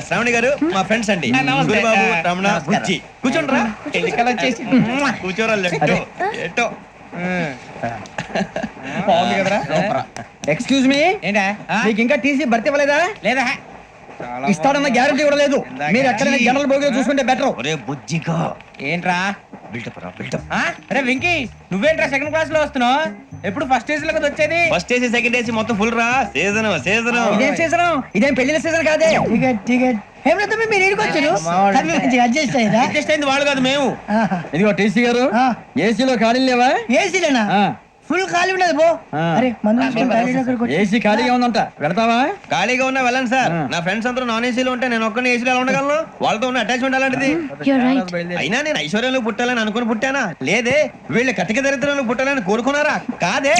శ్రావణి గారు మా ఫ్రెండ్స్ అండి. గురుబాబు, రమణ, బుజ్జి. కూర్చోండిరా. కూర్చోరా. ఎట్టో ఎక్స్క్యూజ్ మీ, ఏంటా మీకు ఇంకా టీసీ భర్తీ ఇవ్వలేదా? లేదా ఇస్తాడన్న గ్యారంటీ కూడా లేదు. మీరు ఎక్కడైనా జనరల్ బోగిలో చూసుకుంటే బెటర్. ఒరే బుజ్జిగా ఏంట్రా బిల్డప్ రా బిల్డప్. అరే వెంకీ, నువ్వేంట్రా సెకండ్ క్లాస్ లో వస్తున్నావు? ఎప్పుడు ఫస్ట్ ఏజ్ లో కదా వచ్చేది? ఫస్ట్ ఏసీ సెకండ్ ఏసీ మొత్తం ఫుల్ రా. Season season. ఇదేం సీజన్? ఇదేం పెళ్లిన సీజన్ కాదే. టికెట్ టికెట్ మీరు ఇడికొచ్చారు. అడ్జస్ట్ అయ్యారా? అడ్జస్ట్ అయింది వాళ్ళు కాదు, మేము. ఇదిగో టీసీ గారు, ఏసీలో ఖాళీ లేవా? ఏసీలేనా? ఫుల్ ఖాళీ ఉండదు బో. అరే ఏసీ ఖాళీగా ఉందంట, వెళతావా? ఖాళీగా ఉన్నా వెళ్ళండి సార్. నా ఫ్రెండ్స్ అందరూ నాన్ ఏసీలో ఉంటే నేను ఒక్కనే ఏసీలో ఎలా ఉండగలను? వాళ్ళతో ఉన్న అటాచ్మెంట్ అలాంటిది. అయినా నేను ఐశ్వర్యంలో పుట్టాలని అనుకుని పుట్టానా? లేదే. వీళ్ళ కటిక దరిద్రంలో పుట్టాలని కోరుకున్నారా? కాదే.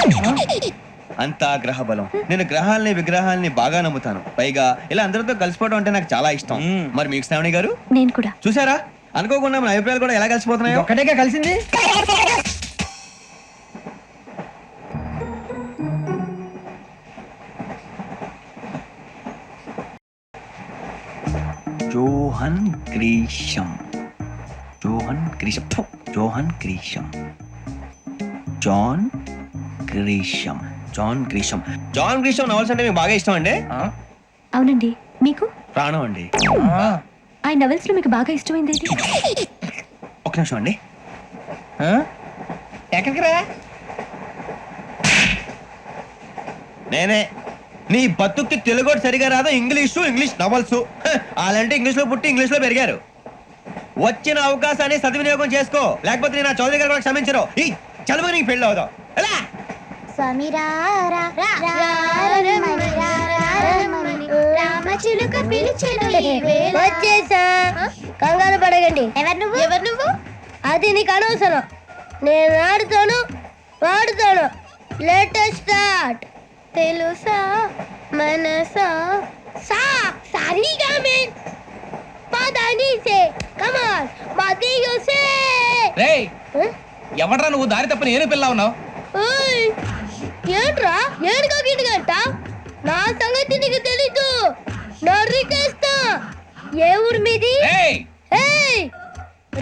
అంతా గ్రహ బలం. నేను గ్రహాలని విగ్రహాలని బాగా నమ్ముతాను. పైగా ఇలా అందరితో కలిసిపోవడం అంటే నాకు చాలా ఇష్టం. మరి మీకు శ్రావణి గారు? నేను కూడా. చూసారా, అనుకోకుండా మన అభిప్రాయాలు కూడా ఎలా కలిసిపోతున్నాయో. ఒక్కటేగా కలిసింది. John Grisham. John Grisham. John Grisham. John Grisham. John Grisham. John Grisham novels అంటే మీకు బాగా ఇష్టం అండి? అవునండి. మీకు? ప్రాణం అండి. ఆ నవల్స్ లో మీకు బాగా ఇష్టమైంది ఏంటి? ఒక నిమిషం అండి. ఎక్కడికి రా? నేనే. నీ బతుక్కి తెలుగు సరిగా రాదు, ఇంగ్లీష్ నవల్స్. వాళ్ళంటే ఇంగ్లీష్ లో పుట్టి ఇంగ్లీష్ లో పెరిగారు. వచ్చిన అవకాశాన్ని సద్వినియోగం చేసుకో, లేకపోతే నేను ఆ చౌదరి గారు కూడా క్షమించరు. ఈ చదువు నీకు పెళ్ళి అవుదాం. కంగారు పడగండి. ఎవరు నువ్వు? అది నీకు అనవసరం. నేను ఆడుతాను, వాడుతాను. Latest start. తెలుసా మనసా సా సారీగా మే పదని సే కమాన్ మదియో సే. రేయ్, ఎవడ్రా నువ్వు? దారి తప్పని ఏను పిల్ల ఉన్నావు? ఓయ్ ఏంట్రా ఏడుగా గిడుగంట? నా సంగతి నీకు తెలీదు. నరికేస్తా. ఏ ఊరు మీది? రేయ్ ఏయ్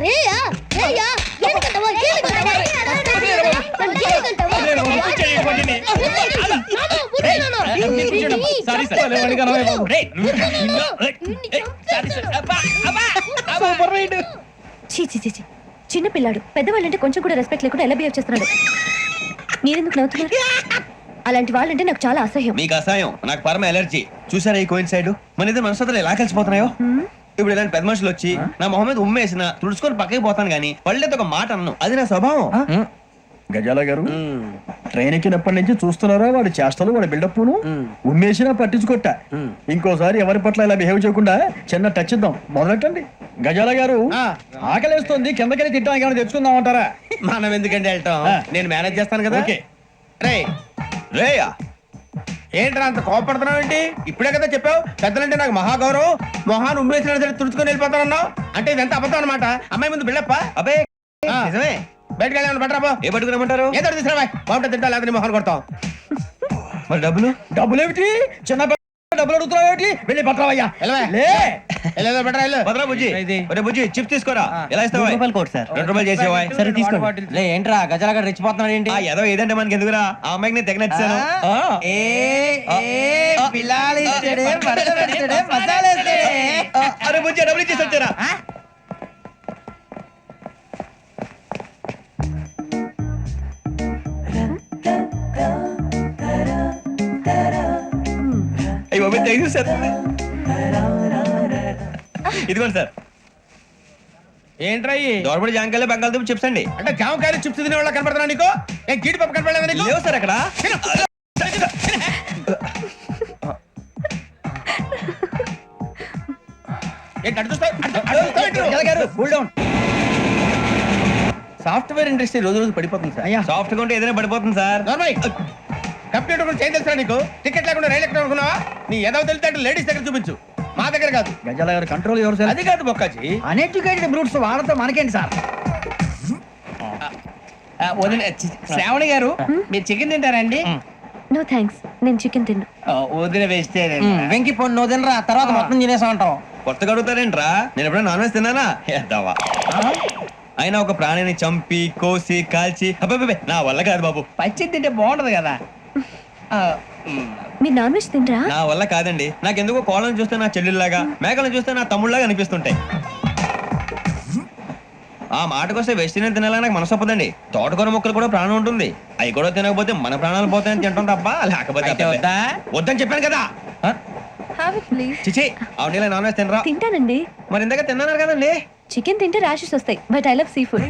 రేయా రేయా ఏనుకంటవా ఏనుకంటవా చిన్న పిల్లాడు. పెద్దవాళ్ళంటే కొంచెం కూడా రెస్పెక్ట్ లేకుండా ఎలా బిహేవ్ చేస్తున్నాడు? మీరెందుకు నవ్వుతున్నారు? అలాంటి వాళ్ళంటే నాకు చాలా అసహ్యం. మీకు అసహ్యం, నాకు పరమ ఎలర్జీ. చూసారా ఈ కోయిన్సైడ్? మన ఇద్దరు మనసులో ఎలా కలిసిపోతున్నాయో. ఇప్పుడు ఇలాంటి పెద్ద మనుషులు వచ్చి నా మొహం మీద ఉమ్మేసిన తుడుచుకొని పక్కకి పోతాను గానీ వాళ్ళతో ఒక మాట అన్ను. అది నా స్వభావం. గజాల గారు, ట్రైన్ ఎక్కినప్పటి నుంచి చూస్తున్నారా వాడి చేష్టలు, వాడి బిల్డప్. ఉమ్మేసినా పట్టించుకోట. ఇంకోసారి ఎవరి పట్ల ఇలా బిహేవ్ చేయకుండా చిన్న టచ్ ఇద్దాం. మొదలెట్టండి. గజాల గారు, ఆకలేస్తుంది, కిందకెళ్ళి తిట్టడానికి ఏమైనా తెచ్చుకుందాం అంటారా? మనం ఎందుకంటే వెళ్తాం, నేను మేనేజ్ చేస్తాను కదా. రే రేయా, ఏంట్రా అంత కోపడుతున్నావు ఏంటి? ఇప్పుడే కదా చెప్పావు పెద్దలంటే నాకు మహాగౌరవం, మొహాన్ని ఉమ్మేసిన సరే తుడుచుకొని వెళ్ళిపోతానన్నావు. అంటే ఇదంతా అబద్ధం అనమాట. అమ్మాయి ముందు బిళ్ళప్ప. అబ్బే నిజమే. బయటకు వెళ్ళామని బట్టరాబో. ఏ పట్టుకురమ్మంటారు? ఏదో తీసుకురా. బాగుంటుంది తింటా, లేకపోతే మొహాన్ని కొడతాం. మరి డబ్బులు? డబ్బులు ఏమిటి? చిన్న డబ్బులు అడుగుతున్నావు ఏమిటి? వెళ్ళి పట్టరావయ్యా. భద్రా బుజ్జి, ఒరే బుజ్జి చిప్స్ తీసుకోరా. ఎలా ఇస్తావా? ₹2 చేసేవా? సరే తీసుకోండి. ఏంట్రా గజాల గారు రెచ్చిపోతున్నాడు ఏంటి? ఏదో ఏదంటే మనకి ఎందుకురా? ఆ అమ్మాయికి నేను తెగ నచ్చాను. అరే బుజ్జి, డబ్బులు ఇచ్చేసి వచ్చారా? ఇదిగోండి సార్. ఏంట్రా దోరబడి జాంకాయలు బంగాళదుంప చిప్స్ అండి. అంటే జామకాయలు చిప్స్ తినే వాళ్ళ కనపడుతున్నా నీకు? ఏ గీడి పప్పు కనపడలేదు నీకు? లేవు సార్ అక్కడ. సాఫ్ట్వేర్ ఇండస్ట్రీ రోజు రోజు పడిపోతుంది సార్. సాఫ్ట్ గా ఉంటే ఏదైనా పడిపోతుంది సార్. కంప్యూటర్ కూడా చేంజ్ తెలుసా నీకు? టికెట్ లేకుండా రైలు ఎక్కడ అనుకున్నావా? నీ ఏదో తెలితే లేడీస్ దగ్గర చూపించు, మా దగ్గర కాదు. గజాల గారు కంట్రోల్ ఎవరు సార్? అది కాదు బొక్కాజీ. అన్ఎడ్యుకేటెడ్ బ్రూట్స్ వాడతాం మనకేంటి సార్? శ్రావణి గారు, మీరు చికెన్ తింటారా అండి? నో థ్యాంక్స్, నేను చికెన్ తిన్నా. వదిన వేస్తే వెంకి పొన్ను నువ్వు తినరా తర్వాత మొత్తం తినేసా ఉంటాం. కొత్తగా అడుగుతారేంట్రా? నేను ఎప్పుడైనా నాన్ వెజ్ తిన్నానా? ఎద్దావా. అయినా ఒక ప్రాణిని చంపి కోసి కాల్చి అబ్బబ్బబ్బే, నా వల్ల కాదు బాబు. పచ్చి తింటే బాగుంటది కదా. మీరు నాన్ వెజ్ తినరా? నా వల్ల కాదండి. నాకెందుకో కోళ్ళని చూస్తే నా చెల్లెళ్ళలాగా, మేకలను చూస్తే నా తమ్ముళ్ళలాగా అనిపిస్తుంటాయి. ఆ మాటకొస్తే వెజిటేరియన్ తినాలని నాకు మనసు ఒప్పదండి. తోటకూర మొక్కలు కూడా ప్రాణం ఉంటుంది. అవి కూడా తినకపోతే మన ప్రాణాలు పోతాయని తింటాం తప్ప లేకపోతే అయితే వద్దా? వద్దని చెప్పాను కదా. Have it please. చిచి, అవునీ నాన్ వెజ్ తినరా? తింటానండి. మరి ఇందాక తిన్నాను కదండి. చికెన్ తింటే ర్యాషెస్ వస్తాయి, but I love sea food.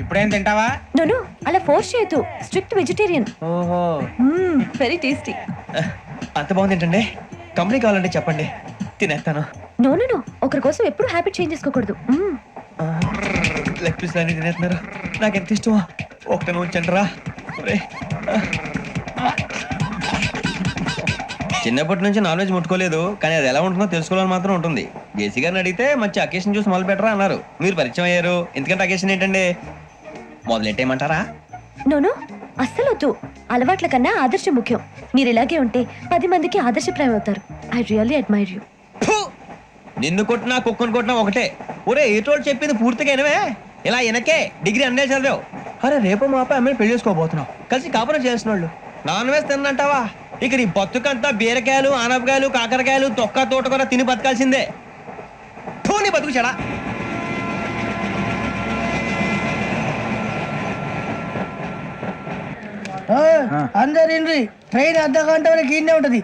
ఇప్పుడేం తింటావా? నో అలా ఫోర్స్ చేయొద్దు. Strict vegetarian. ఓహో, వెరీ టేస్టీ. అంత బాగుంది ఏంటండి? కంపెనీ కావాలంటే చెప్పండి, తినేస్తాను. నో ఒకరి కోసం ఎప్పుడు హ్యాబిట్ చేంజ్ చేసుకోకూడదు. లెగ్ పీస్ అన్ని తినేస్తున్నారు. నాకు ఎంత ఇష్టమో. ఒకటి ఉంచండి రా. చిన్నప్పటి నుంచి నాన్ వెజ్ ముట్టుకోలేదు, కానీ అది ఎలా ఉంటుందో తెలుసుకోవాలని మాత్రం ఉంటుంది. జేసీ గారిని అడిగితే మంచి అకేషన్ చూసి మొదలు పెట్టరా అన్నారు. మీరు పరిచయం అయ్యారు, ఎందుకంటే అకేషన్ ఏంటండి? మొదలెట్టేయమంటారా? నో అస్సలు వద్దు. అలవాట్ల కన్నా ఆదర్శం ముఖ్యం. మీరు ఇలాగే ఉంటే 10 మందికి ఆదర్శప్రాయం అవుతారు. I really admire you. నిన్ను కొట్టినా కుక్కను కొట్టినా ఒకటే. ఒరే ఏటోళ్ళు చెప్పింది పూర్తిగా వినవే. ఇలా వెనకే డిగ్రీ అన్నే చదివావు. అరే రేపు మా అబ్బాయి అమ్మని పెళ్లి చేసుకోబోతున్నావు, కలిసి కాపురం చేసిన వాళ్ళు. నాన్ వెజ్ తిన్నంటావా? ఇక నీ బతుకంతా బీరకాయలు, ఆనపకాయలు, కాకరకాయలు, తొక్క తోట కూడా తిని బతకాల్సిందే. నీ బతుకు చెడా. అందరు ఇండ్రి, ట్రైన్ అర్ధ గంట వరకు ఇన్నే ఉంటది.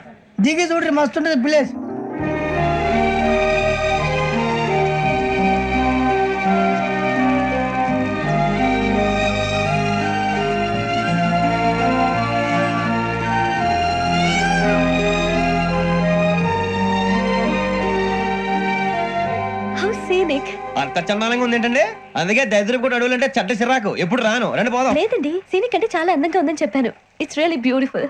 దిగి చూడ్రి, మస్తు ఉంటది ప్లేస్. How scenic. అంత చందానంగా ఉంది ఏంటండి? అందుకే దరిద్రం కూడా అడవులంటే చెడ్డ చిరాకు. ఎప్పుడు రాను, రండి పోదాం. లేదండి, సీనిక్ అంటే చాలా అందంగా ఉందని చెప్పాను. It's really beautiful.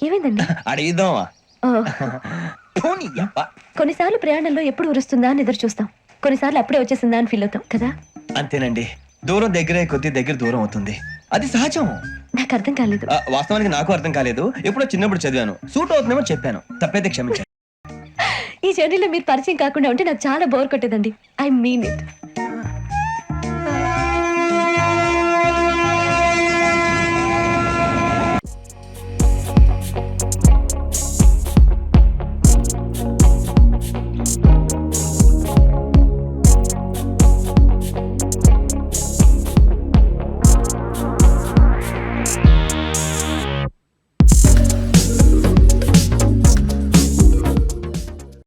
ఏమైందండి? అడిగిద్దామా? కొన్నిసార్లు ప్రయాణంలో ఎప్పుడు ఉరుస్తుందా అని ఎదురు చూస్తాం. కొన్నిసార్లు అప్పుడే వచ్చేసిందా అని ఫీల్ అవుతాం కదా. అంతేనండి, దూరం దగ్గరే కొద్ది దగ్గర దూరం అవుతుంది. అది సహజం. నాకు అర్థం కాలేదు. వాస్తవానికి నాకు అర్థం కాలేదు. ఎప్పుడో చిన్నప్పుడు చదివాను. సూట్ అవుతుందేమో చెప్పాను, తప్పైతే క్షమించండి. ఈ జర్నీలో మీరు పరిచయం కాకుండా ఉంటే నాకు చాలా బోర్ కొట్టేదండి. I mean it.